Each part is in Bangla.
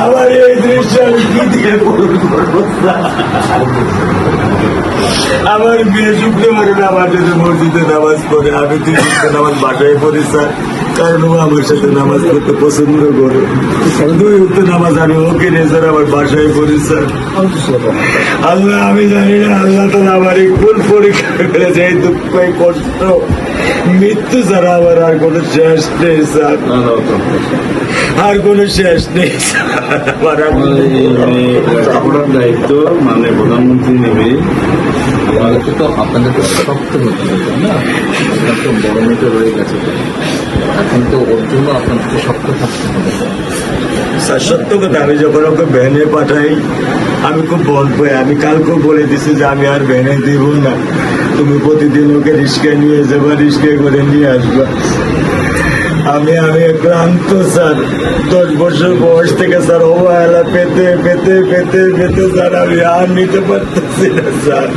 আমার এই দৃশ্য আমি কি দিয়ে পূরণ করবো? আমার মেয়ে শুক্রবারে নামাজ মসজিদে নামাজ পড়ে, আমি 3 ওয়াক্ত নামাজ বাসায় পড়ি স্যার, কারণ ও আমার সাথে নামাজ পড়তে পছন্দ করে। 2 ওয়াক্ত নামাজ আমি ওকে নিয়ে স্যার আমার বাসায় পড়ি স্যার। আল্লাহ আমি জানি না আল্লাহ তো আমার এই কোন পরীক্ষা ফেলেছে, এই দুঃখ এই কষ্ট মৃত্যু ছাড়া আমার আর কোনো শেষ নেই স্যার, আর কোনো শেষ নেই স্যার। আপনার দায়িত্ব মানে প্রধানমন্ত্রী নেবে, আমাদেরকে তো আপনাদেরকে শক্ত হতে হবে না, আপনার তো বড় মেয়েটা রয়ে গেছে, এখন তো ওর জন্য আপনাদেরকে শক্ত থাকতে হবে স্যার। সত্য কথা, আমি যখন ওকে ভ্যানে পাঠাই আমি খুব বল পাই, আমি কালকেও বলে দিছি যে আমি আর ভ্যানে দিব না, তুমি প্রতিদিন ওকে রিস্কায় নিয়ে যাবা, রিস্কায় করে নিয়ে আসবা। আমি ক্লান্ত স্যার, 10 বছর বয়স থেকে স্যার অবহেলা পেতে পেতে পেতে পেতে স্যার আমি আর নিতে পারতেছি না স্যার।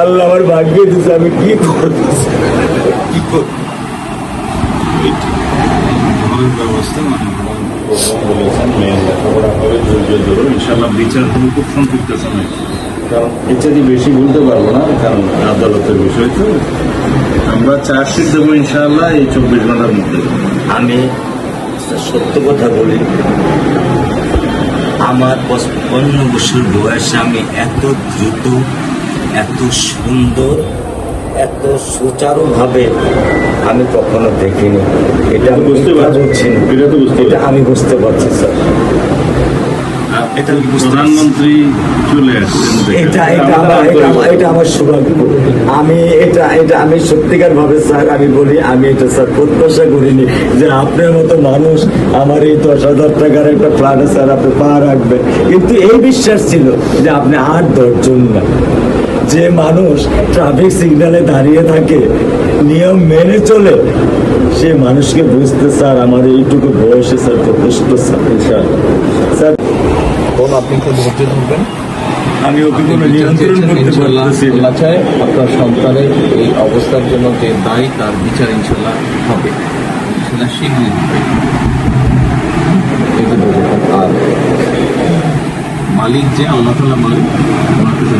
আল্লাহ আমার ভাগ্যে দিচ্ছে, আমি কি করবো কি করবো? ব্যবস্থা মানে বলেছেন মেয়ের লেখাপড়া হবে, ধৈর্য ধরুন, ইনশাল্লাহ বিচার তুমি খুব সংক্ষিপ্ত সময়, কারণ এটাই বেশি বলতে পারবো না, কারণ আদালতের বিষয় তো। আমরা চার্জশিট দেবো ইনশাআল্লাহ এই 24 ঘন্টার মধ্যে। আমি সত্য কথা বলি, আমার 55 বছর বয়সে আমি এত দ্রুত, এত সুন্দর, এত সুচারুভাবে আমি কখনো দেখিনি। এটা আমি বুঝতে পারছি না, এটা আমি বুঝতে পারছি স্যার। প্রধানমন্ত্রী চলে আসছেন, এটা আমার সৌভাগ্য। আমি সত্যিকার ভাবে স্যার আমি বলি, আমি এটা স্যার প্রত্যাশা করিনি যে আপনার মতো মানুষ আমার এই 10,000 টাকার একটা ফ্ল্যাটে স্যার আপনি পা রাখবেন, কিন্তু এই বিশ্বাস ছিল যে আপনি আর 10 জন না। যে মানুষ ট্রাফিক সিগন্যালে দাঁড়িয়ে থাকে, নিয়ম মেনে চলে, সে মানুষকে বুঝতে স্যার আমার এইটুকু বয়সে স্যার যথেষ্ট স্যার। আপনি খুব ধৈর্য ধরবেন, আমি ওকে কোনো নিয়ন্ত্রণ করতে পারতেছি না। চাই আপনার সন্তানের এই অবস্থার জন্য যে দায়ী, তার বিচার ইনশাল্লাহ হবে, সেটা শীঘ্রই হবে। আর মালিক যে আল্লাহ তাআলা মালিক, ওনার কাছে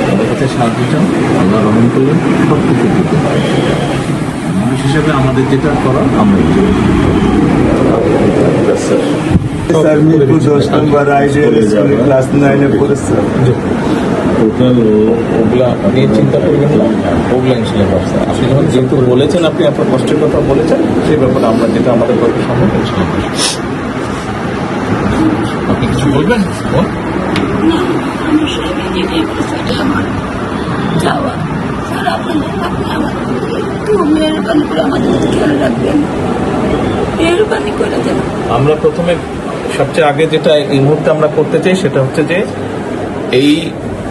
আমাদের কাছে সাহায্য চান, আল্লাহ রহম করলেন, সব কিছু দিতে পারে। মানুষ হিসাবে আমাদের যেটা করার আমরা স্যার মিরপুর 10 নম্বর আইডিয়াল স্কুলে ক্লাস 9-এ পড়েছে। টোটাল ওগুলা নিয়ে চিন্তা করবেন না, ওগুলা ইনশাল্লাহ ব্যবস্থা। আপনি যখন যেহেতু বলেছেন, আপনি আপনার কষ্টের কথা বলেছেন, সেই ব্যাপারে আমরা যেটা আমাদের পক্ষে সম্ভব ইনশাল্লাহ। আপনি কিছু বলবেন? আমরা প্রথমে সবচেয়ে আগে যেটা এই মুহূর্তে আমরা করতে চাই সেটা হচ্ছে যে এই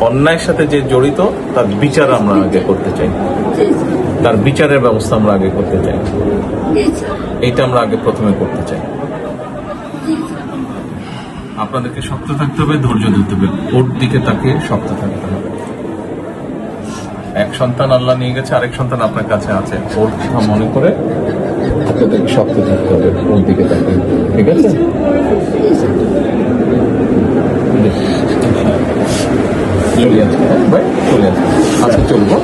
অন্যায়ের সাথে যে জড়িত তার বিচার আমরা আগে করতে চাই, তার বিচারের ব্যবস্থা আমরা আগে করতে চাই, এইটা আমরা আগে প্রথমে করতে চাই। আপনাদেরকে শক্ত থাকতে হবে, ধৈর্য ধরতে হবে, ওর দিকে তাকে শক্ত থাকতে হবে। এক সন্তান আল্লাহ নিয়ে গেছে, আরেক সন্তান আপনার কাছে আছে, ওর কথা মনে করে আপনাদেরকে শক্ত থাকতে হবে, ওর দিকে তাকে, ঠিক আছে? চলে আসবে, চলে আসবে, আজকে চলবো।